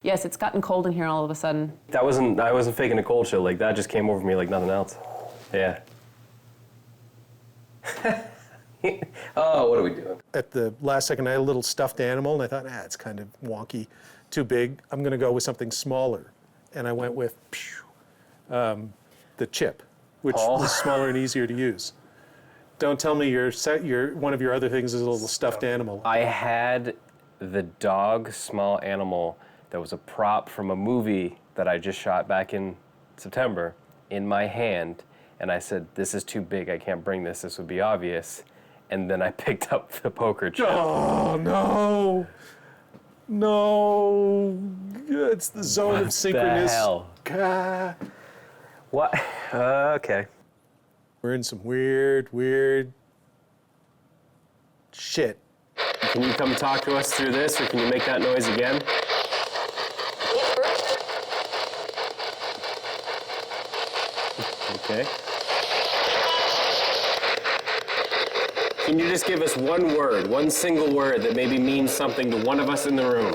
Yes, it's gotten cold in here all of a sudden. I wasn't faking a cold chill. Like, that just came over me like nothing else. Yeah. Oh, what are we doing? At the last second, I had a little stuffed animal, and I thought, it's kind of wonky, too big. I'm going to go with something smaller. And I went with the chip, which was smaller and easier to use. Don't tell me one of your other things is a little stuffed animal. I had the dog small animal that was a prop from a movie that I just shot back in September in my hand, and I said, this is too big, I can't bring this would be obvious. And then I picked up the poker chip. Oh, no. No. It's the zone of synchronous. The hell? What? Okay. We're in some weird shit. Can you come talk to us through this, or can you make that noise again? Okay. Can you just give us one word, one single word that maybe means something to one of us in the room?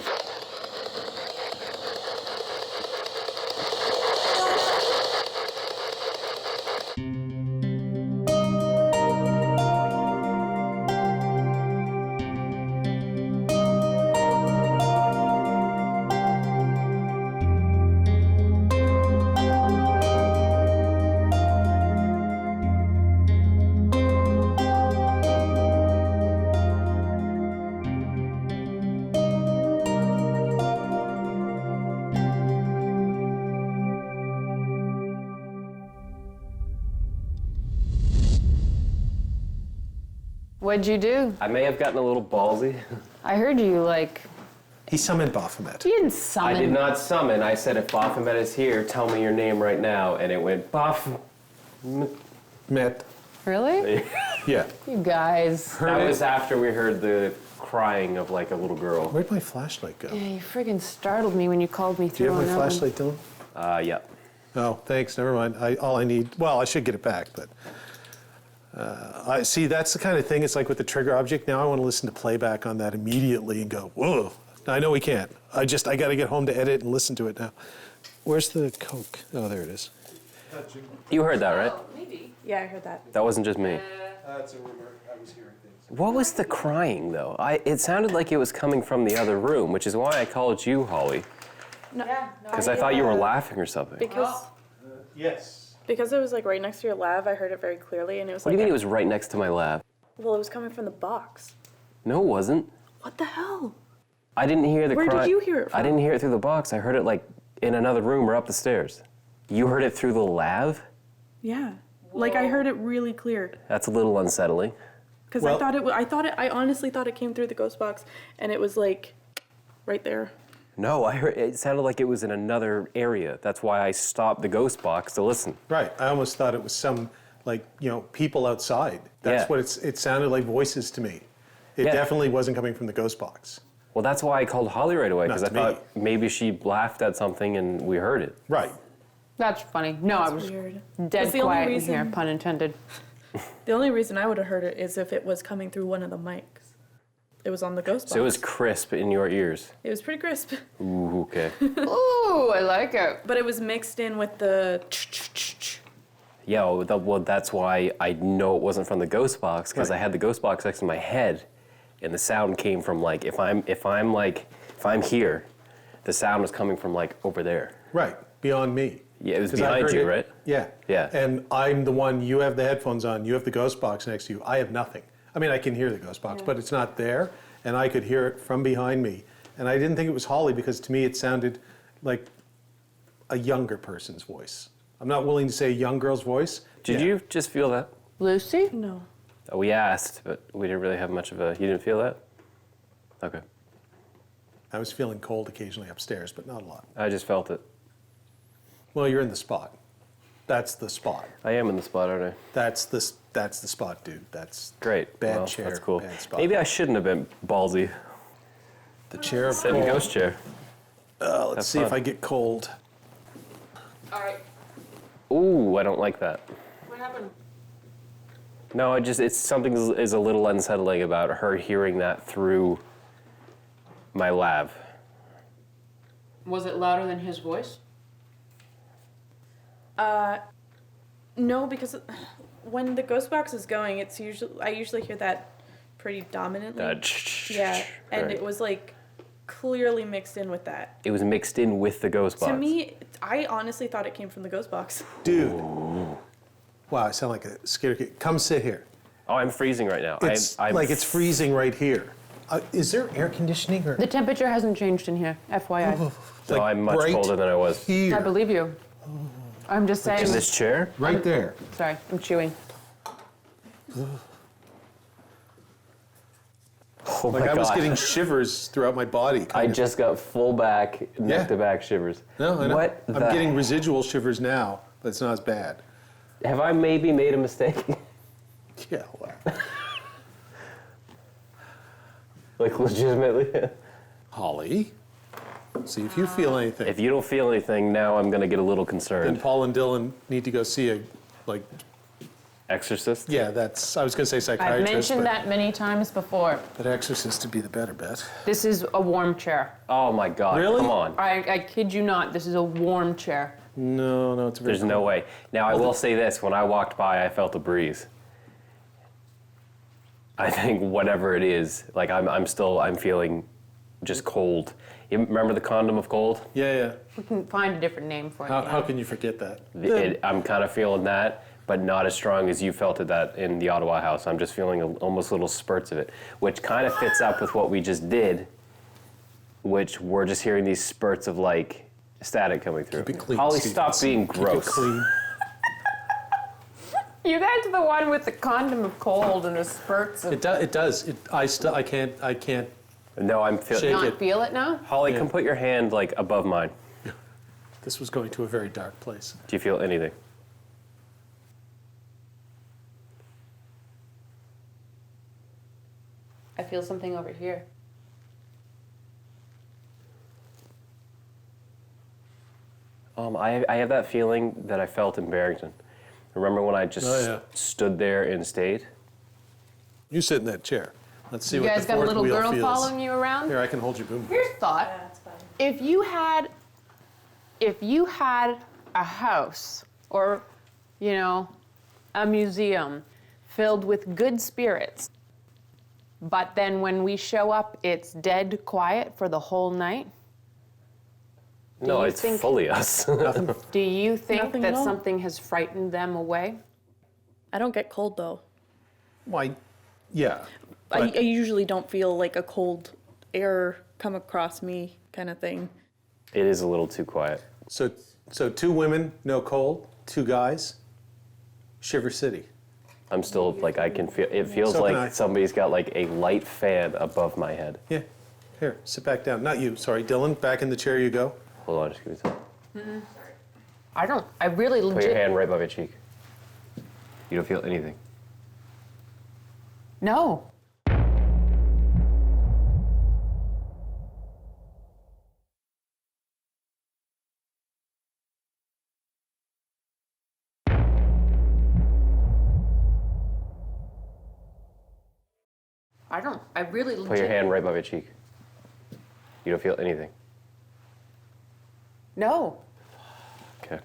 What'd you do? I may have gotten a little ballsy. I heard you, He summoned Baphomet. You didn't summon. I did not summon. I said, if Baphomet is here, tell me your name right now. And it went, Met. Really? Yeah. You guys. That was after we heard the crying of like a little girl. Where'd my flashlight go? Yeah, you friggin' startled me when you called me Do through you have on my that one. flashlight, Dylan? Yeah. Oh, thanks. Never mind. All I need. Well, I should get it back, but I see. That's the kind of thing. It's like with the trigger object. Now I want to listen to playback on that immediately and go, whoa. I know we can't. I got to get home to edit and listen to it now. Where's the Coke? Oh, there it is. You heard that, right? Maybe. Yeah, I heard that. That wasn't just me. That's a rumor. I was hearing things. What was the crying, though? It sounded like it was coming from the other room, which is why I called you, Holly. No, Because I thought you were laughing or something. Yes. Because it was like right next to your lav, I heard it very clearly, and it was What do you mean it was right next to my lab? Well, it was coming from the box. No, it wasn't. What the hell? I didn't hear the cry. Where did you hear it from? I didn't hear it through the box. I heard it like in another room or up the stairs. You heard it through the lav? Yeah. Like I heard it really clear. That's a little unsettling. Because Well- I honestly thought it came through the ghost box, and it was like right there. No, I heard it sounded like it was in another area. That's why I stopped the ghost box to listen. Right. I almost thought it was some, people outside. That's Yeah. what it sounded like voices to me. It Yeah. definitely wasn't coming from the ghost box. Well, that's why I called Holly right away, because I Not to me. thought maybe she laughed at something and we heard it. Right. That's funny. No, I was Weird. dead That's the only quiet in reason- here, pun intended. The only reason I would have heard it is if it was coming through one of the mics. It was on the ghost box. So it was crisp in your ears. It was pretty crisp. Ooh, okay. Ooh, I like it. But it was mixed in with the Yeah, well, that's why I know it wasn't from the ghost box, because Right. I had the ghost box next to my head, and the sound came from like if I'm here, the sound was coming from like over there. Right. Beyond me. Yeah, it was 'Cause I behind heard you, it- right? Yeah. Yeah. And I'm the one, you have the headphones on, you have the ghost box next to you. I have nothing. I mean, I can hear the ghost box, but it's not there, and I could hear it from behind me. And I didn't think it was Holly because to me it sounded like a younger person's voice. I'm not willing to say a young girl's voice. Did Yeah. you just feel that? Lucy? No. We asked, but we didn't really have much of a. You didn't feel that? Okay. I was feeling cold occasionally upstairs, but not a lot. I just felt it. Well, you're in the spot. That's the spot. I am in the spot, aren't I? That's the spot, dude. That's Great. Bad Well, chair. That's cool. Bad spot. Maybe I shouldn't have been ballsy. the chair of Sit in the cold. ghost chair. Let's Have see if fun. I get cold. All right. Ooh, I don't like that. What happened? No, it's something is a little unsettling about her hearing that through my lav. Was it louder than his voice? No, because when the ghost box is going, I usually hear that pretty dominantly. Yeah, and right. it was like clearly mixed in with that. It was mixed in with the ghost box. To me, I honestly thought it came from the ghost box. Dude. Wow, I sound like a scared kid. Come sit here. Oh, I'm freezing right now. It's like it's freezing right here. Is there air conditioning or? The temperature hasn't changed in here, FYI. No, I'm much right colder than I was. Here. I believe you. I'm just saying. In this chair? Right there. Sorry, I'm chewing. Oh Like my I was God. getting shivers throughout my body. I kind of. just got full back, neck to back shivers. No, I know. What I'm the getting residual shivers now, but it's not as bad. Have I maybe made a mistake? Yeah. Wow. Like legitimately? Holly, see if you feel anything. If you don't feel anything, now I'm gonna get a little Then concerned. Paul and Dillon need to go see Exorcist? I was going to say I've psychiatrist, mentioned but that many times before. that exorcist to be the better bet. This is a warm chair. Oh my God, Really? come on. I kid you not, this is a warm chair. No, it's very There's no way. Now, I will say this, when I walked by, I felt a breeze. I think whatever it is, like I'm feeling just cold. You remember the condom of cold? Yeah. We can find a different name for it. How can you forget that? I'm kind of feeling that, but not as strong as you felt it that in the Ottawa house. I'm just feeling almost little spurts of it, which kind of fits up with what we just did, which we're just hearing these spurts of like static coming through. Keep it clean, Holly, Steve. stop being Keep gross. it clean. You guys are the one with the condom of cold and the spurts of... It does. I can't. No, I'm Shake feeling. Not it. feel it now? Holly, Yeah. come put your hand like above mine. This was going to a very dark place. Do you feel anything? I feel something over here. I have that feeling that I felt in Barrington. Remember when I just Oh, yeah. stood there and stayed? You sit in that chair. Let's see You what guys the got a fourth little wheel girl feels. following you around? Here, I can hold your boom. Here's a thought. That's fine. If you had a house or, a museum filled with good spirits, but then when we show up, it's dead quiet for the whole night, No, you it's think- fully us. do you think Nothing that at all. something has frightened them away? I don't get cold though. Why? Yeah. I but- usually don't feel like a cold air come across me kind of thing. It is a little too quiet. So 2 women, no cold. 2 guys, Shiver City. I'm still like I can feel. It feels So can like I. somebody's got like a light fan above my head. Yeah. Here, sit back down. Not you. Sorry, Dylan. Back in the chair you go. Hold on, just give me a second. I really Put your legit... hand right by my cheek. You don't feel anything. No. I really legit... Put your hand right by my cheek. You don't feel anything. No. Okay.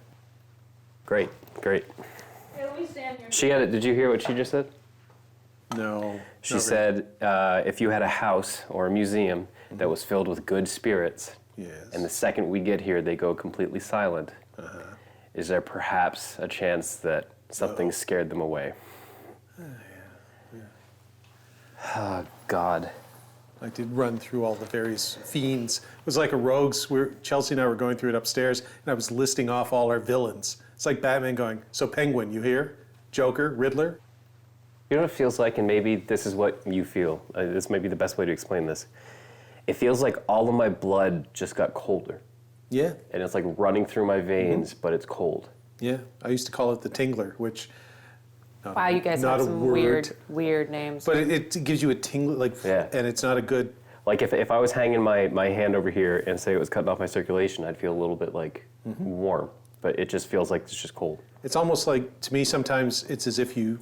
Great. Let me stand here. She had it. Did you hear what she just said? No. She said if you had a house or a museum that was filled with good spirits, Yes. and the second we get here they go completely silent, is there perhaps a chance that something scared them away? Oh, God. I did run through all the various fiends. It was like a rogues. Chelsea and I were going through it upstairs, and I was listing off all our villains. It's like Batman going, so Penguin, you here? Joker, Riddler? You know what it feels like, and maybe this is what you feel. This may be the best way to explain this. It feels like all of my blood just got colder, Yeah, and it's like running through my veins, but it's cold. yeah. I used to call it the Tingler, which... Wow, you guys not have a some word. weird names. But it gives you a tingle, Yeah. and it's not a good... Like if I was hanging my hand over here and say it was cutting off my circulation, I'd feel a little bit like warm. but it just feels like it's just cold. It's almost like, to me, sometimes it's as if you're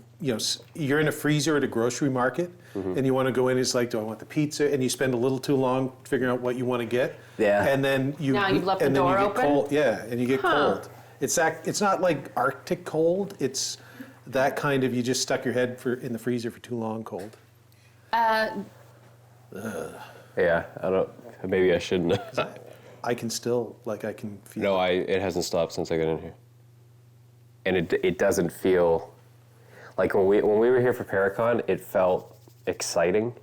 in a freezer at a grocery market, and you want to go in. It's like, do I want the pizza? And you spend a little too long figuring out what you want to get. Yeah. And then Now you've left the and then door you get open? cold. Yeah, and you get cold. It's not like Arctic cold. It's that kind of, you just stuck your head in the freezer for too long cold. Yeah, I don't. Maybe I shouldn't. I can still, like, I can feel. No, it hasn't stopped since I got in here. And it doesn't feel like when we were here for Paracon, it felt exciting.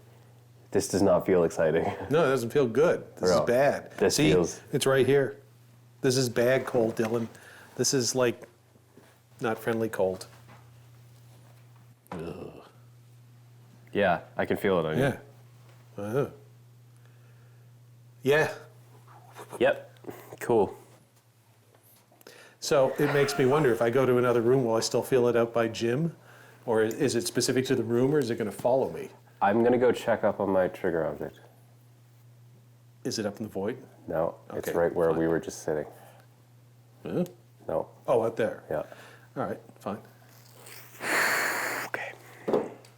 This does not feel exciting. No, it doesn't feel good. This is bad. This See, feels. it's right here. This is bad cold, Dylan. This is like not friendly cold. Ugh. Yeah, I can feel it on you. Yeah. Yeah. Yep. Cool. So it makes me wonder, if I go to another room, will I still feel it out by Jim? Or is it specific to the room, or is it going to follow me? I'm gonna go check up on my trigger object. Is it up in the void? No, it's Okay, right where fine. we were just sitting. Huh? No. Oh, out there. Yeah. All right, fine. Okay.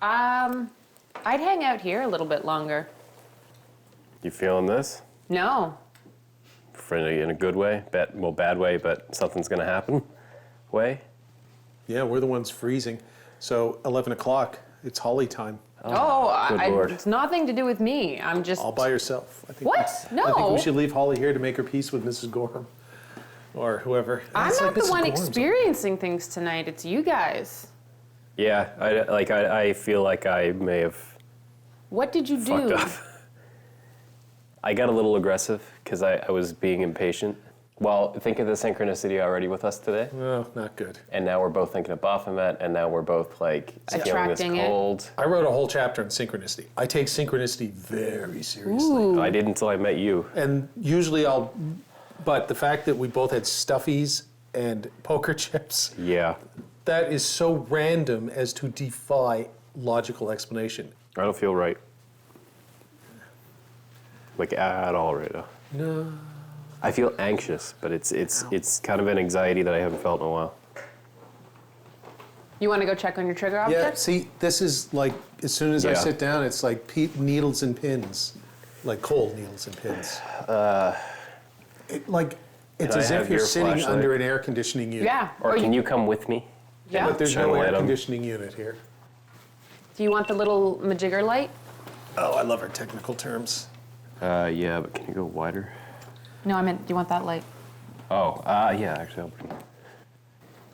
I'd hang out here a little bit longer. You feeling this? No. In a good way? Bad way, but something's gonna happen way? Yeah, we're the ones freezing. So 11 o'clock, it's Holly time. Good Lord. It's nothing to do with me. I'm just. All by yourself. I think What? I think No. we should leave Holly here to make her peace with Mrs. Gorham. Or whoever. I'm It's not like the Mrs. one Gorham's- experiencing things tonight. It's you guys. Yeah, I feel like I may have What did you fucked do? up. I got a little aggressive because I was being impatient. Well, think of the synchronicity already with us today. No, not good. And now we're both thinking of Baphomet, and now we're both like feeling Attracting this it. cold. I wrote a whole chapter on synchronicity. I take synchronicity very seriously. Ooh. I did until I met you. And usually but the fact that we both had stuffies and poker chips, Yeah. that is so random as to defy logical explanation. I don't feel right. Like at all right now. No. I feel anxious, but it's kind of an anxiety that I haven't felt in a while. You want to go check on your trigger Yeah, object? see, this is like, as soon as I Yeah. sit down, it's like needles and pins. Like cold needles and pins. It's I as if have you're your sitting flashlight? under an air conditioning unit. Yeah. Or can you come with me? Yeah. But there's Shine no a light air on. conditioning unit here. Do you want the little majigger light? Oh, I love our technical terms. Yeah, but can you go wider? No, I meant, do you want that light? Oh, yeah, actually, I'll bring it.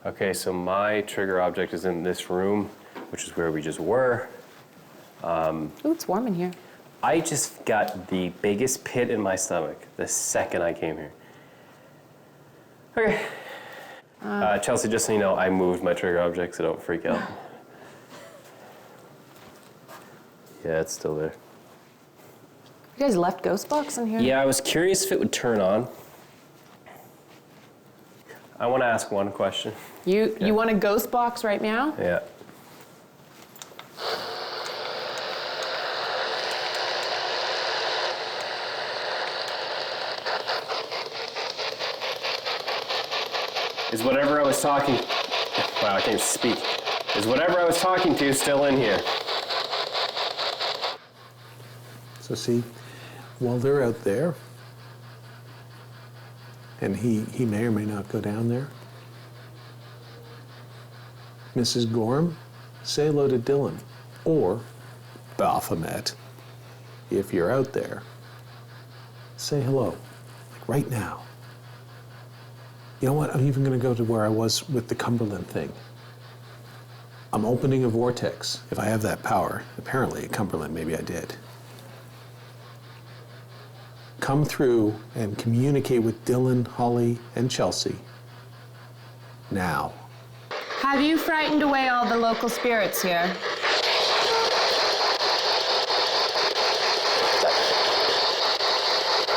Okay, so my trigger object is in this room, which is where we just were. Ooh, it's warm in here. I just got the biggest pit in my stomach the second I came here. Okay. Chelsea, just so you know, I moved my trigger object, so don't freak out. Yeah, it's still there. You guys left ghost box in here? Yeah, I was curious if it would turn on. I want to ask one question. You want a ghost box right now? Yeah. Is whatever I was talking... Wow, I can't speak. Is whatever I was talking to still in here? So see, while they're out there, and he may or may not go down there, Mrs. Gorham, say hello to Dillon. Or Baphomet, if you're out there, say hello, like right now. You know what, I'm even gonna go to where I was with the Cumberland thing. I'm opening a vortex, if I have that power. Apparently at Cumberland, maybe I did. Come through and communicate with Dillon, Holly, and Chelsea. Now. Have you frightened away all the local spirits here?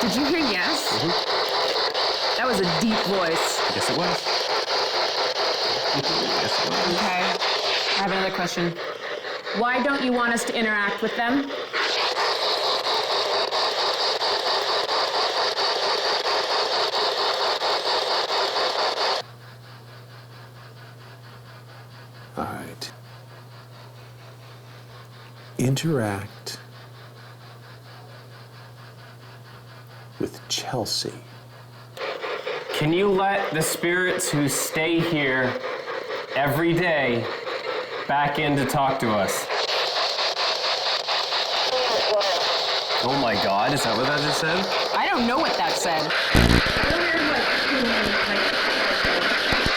Did you hear yes? That was a deep voice. Yes, it was. Yes, it was. Okay. I have another question. Why don't you want us to interact with them? interact with Chelsea. Can you let the spirits who stay here every day back in to talk to us? Oh my God, is that what that just said? I don't know what that said.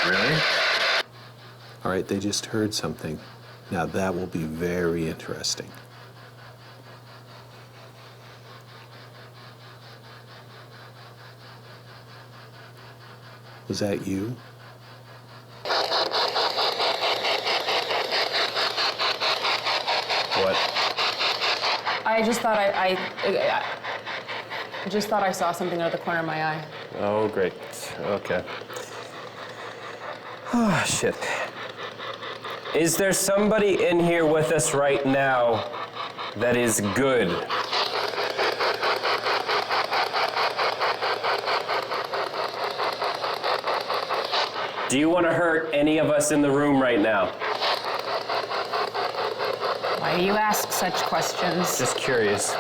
Really? All right, they just heard something. Now that will be very interesting. Was that you? What? I just thought I just thought I saw something out of the corner of my eye. Oh, great. Okay. Oh, shit. Is there somebody in here with us right now that is good? Do you want to hurt any of us in the room right now? Why do you ask such questions? Just curious.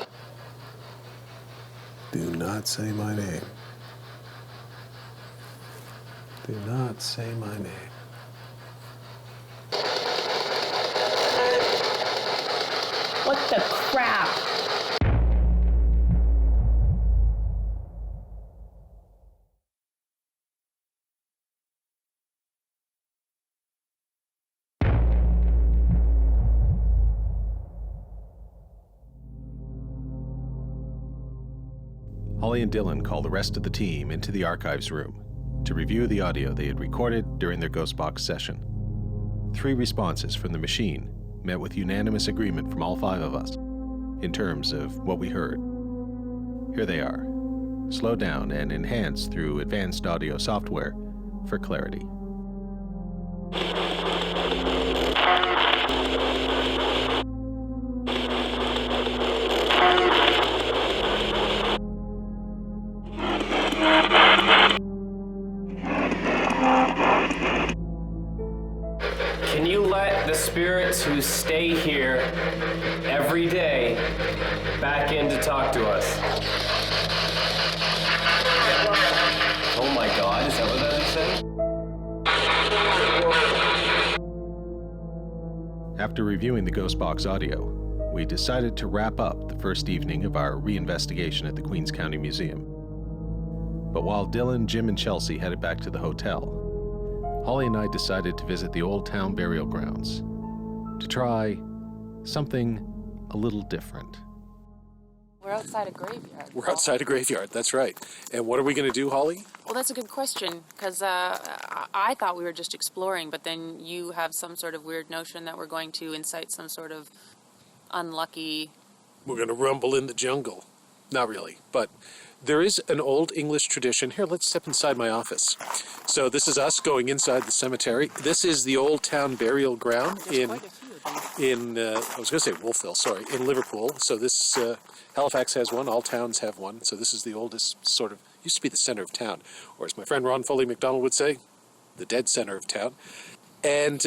Do not say my name. Do not say my name. What the crap? Holly and Dillon called the rest of the team into the archives room to review the audio they had recorded during their Ghostbox session. 3 responses from the machine met with unanimous agreement from all 5 of us in terms of what we heard. Here they are, slowed down and enhanced through advanced audio software for clarity. Can you let the spirits who stay here every day back in to talk to us? Oh my God, is that what that said? After reviewing the Ghostbox audio, we decided to wrap up the first evening of our reinvestigation at the Queens County Museum. But while Dillon, Jim, and Chelsea headed back to the hotel, Holly and I decided to visit the Old Town Burial Grounds to try something a little different. We're outside a graveyard. We're outside a graveyard, that's right. And what are we going to do, Holly? Well, that's a good question, because I thought we were just exploring, but then you have some sort of weird notion that we're going to incite some sort of unlucky... We're going to rumble in the jungle. Not really, but there is an old English tradition. Here, let's step inside my office. So this is us going inside the cemetery. This is the Old Town Burial Ground in I was going to say Wolfville, sorry, in Liverpool. So this, Halifax has one, all towns have one. So this is the oldest sort of, used to be the center of town. Or as my friend Ron Foley McDonald would say, the dead center of town. And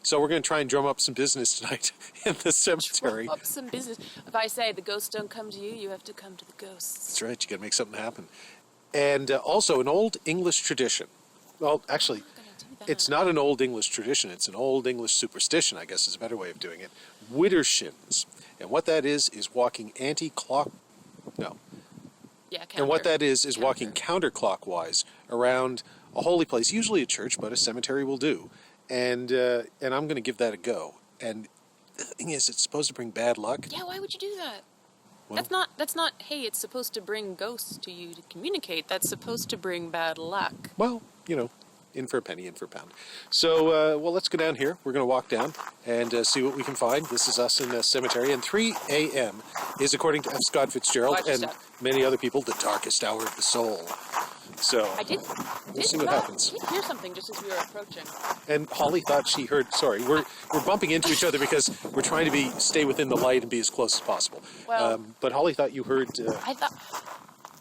so we're going to try and drum up some business tonight in the cemetery. Drum up some business. If I say the ghosts don't come to you, you have to come to the ghosts. That's right, you got to make something happen. And also an old English tradition. Well, actually, it's not an old English tradition, it's an old English superstition, I guess is a better way of doing it. Widdershins. And what that is walking anti-clock... No. Yeah, And what that is walking counterclockwise around a holy place, usually a church, but a cemetery will do. And I'm going to give that a go. And the thing is, it's supposed to bring bad luck. Yeah, why would you do that? Well, That's not, hey, it's supposed to bring ghosts to you to communicate. That's supposed to bring bad luck. well, you know, in for a penny, in for a pound. So, well, let's go down here. We're going to walk down and see what we can find. This is us in the cemetery. And 3 a.m. is, according to F. Scott Fitzgerald and many other people, the darkest hour of the soul. So, we'll see what happens. I did hear something just as we were approaching. And Holly thought she heard, sorry, we're bumping into each other because we're trying to stay within the light and be as close as possible. Well, but Holly thought you heard... I thought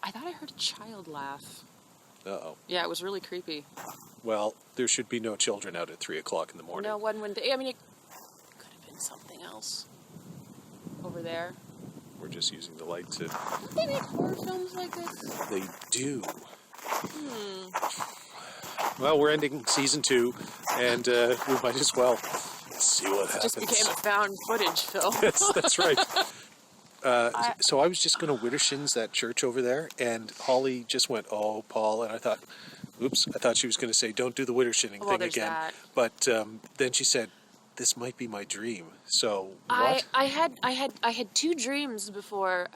I heard a child laugh. Uh-oh. Yeah, it was really creepy. Well, there should be no children out at 3 o'clock in the morning. No one wouldn't. I mean, it could have been something. else? Over there. We're just using the light to... Don't they make horror films like this? They do. Well, we're ending season 2, and we might as well see what happens. Just became a found footage film. Yes, that's right. So I was just going to Widdershins, that church over there, and Holly just went, "Oh, Paul," and I thought, oops, I thought she was going to say, "Don't do the Widdershinning thing again." That. But then she said, "This might be my dream." So what? I had 2 dreams before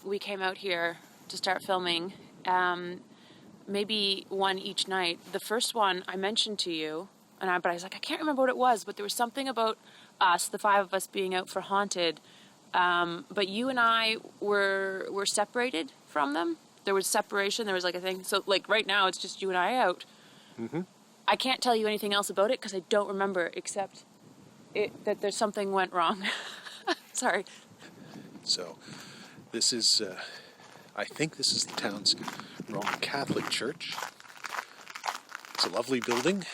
we came out here to start filming. Maybe one each night. The first one I mentioned to you, but I was like, I can't remember what it was, but there was something about us, the 5 of us, being out for Haunted. But you and I were separated from them. There was separation. There was like a thing. So like right now, it's just you and I out. Mm-hmm. I can't tell you anything else about it because I don't remember, except that there's something went wrong. Sorry. So this is, I think this is the town's Roman Catholic church. It's a lovely building.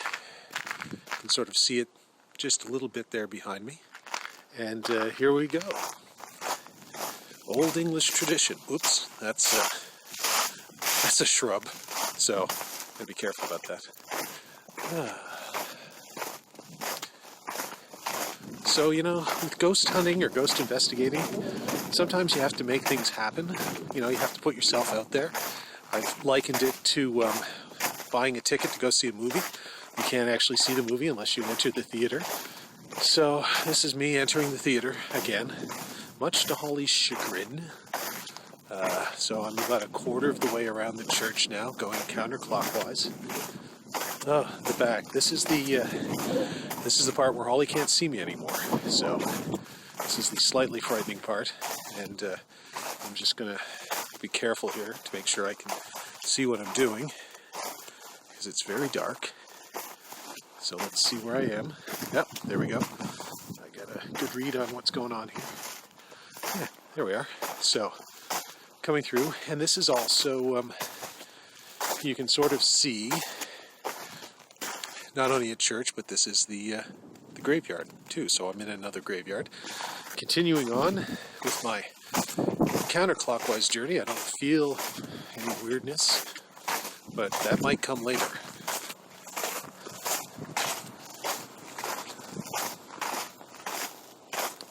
You can sort of see it just a little bit there behind me. And here we go. Old English tradition. Oops, that's a shrub. So, gotta be careful about that. So, with ghost hunting or ghost investigating, sometimes you have to make things happen. You have to put yourself out there. I've likened it to buying a ticket to go see a movie. You can't actually see the movie unless you enter the theater. So this is me entering the theater again, much to Holly's chagrin. So I'm about a quarter of the way around the church now, going counterclockwise. Oh, the back. This is the part where Holly can't see me anymore. So this is the slightly frightening part, and I'm just gonna be careful here to make sure I can see what I'm doing, because it's very dark. So let's see where I am. Yep, there we go. I got a good read on what's going on here. Yeah, there we are. So, coming through, and this is also, you can sort of see, not only a church, but this is the graveyard too. So I'm in another graveyard. Continuing on with my counterclockwise journey. I don't feel any weirdness, but that might come later.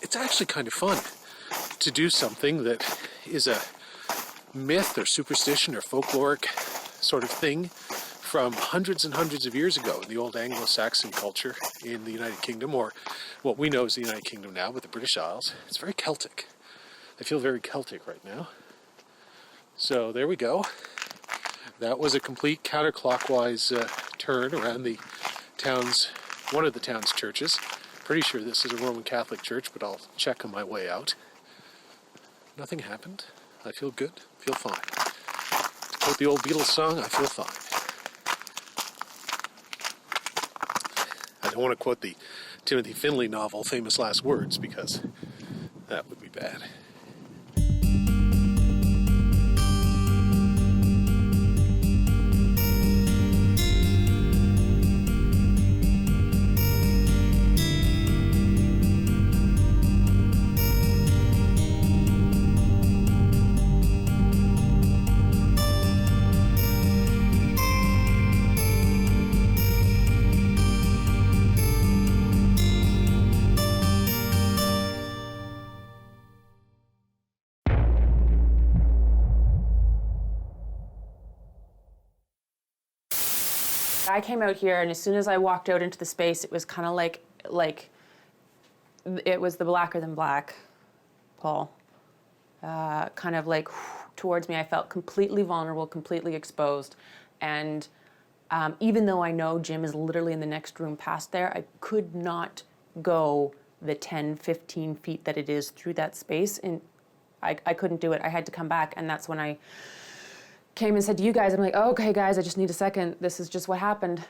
It's actually kind of fun to do something that is a myth or superstition or folkloric sort of thing from hundreds and hundreds of years ago in the old Anglo-Saxon culture in the United Kingdom, or what we know as the United Kingdom now, but the British Isles. It's very Celtic. I feel very Celtic right now. So there we go. That was a complete counterclockwise turn around the town's, one of the town's churches. Pretty sure this is a Roman Catholic church, but I'll check on my way out. Nothing happened. I feel good. Feel fine. To quote the old Beatles song, I feel fine. I don't want to quote the Timothy Finley novel, Famous Last Words, because that would be bad. I came out here, and as soon as I walked out into the space, it was kind of like it was the blacker than black, Paul. Kind of like towards me. I felt completely vulnerable, completely exposed. And even though I know Jim is literally in the next room past there, I could not go the 10, 15 feet that it is through that space. And I couldn't do it. I had to come back, and that's when I came and said to you guys, I'm like, oh, okay, guys, I just need a second. This is just what happened.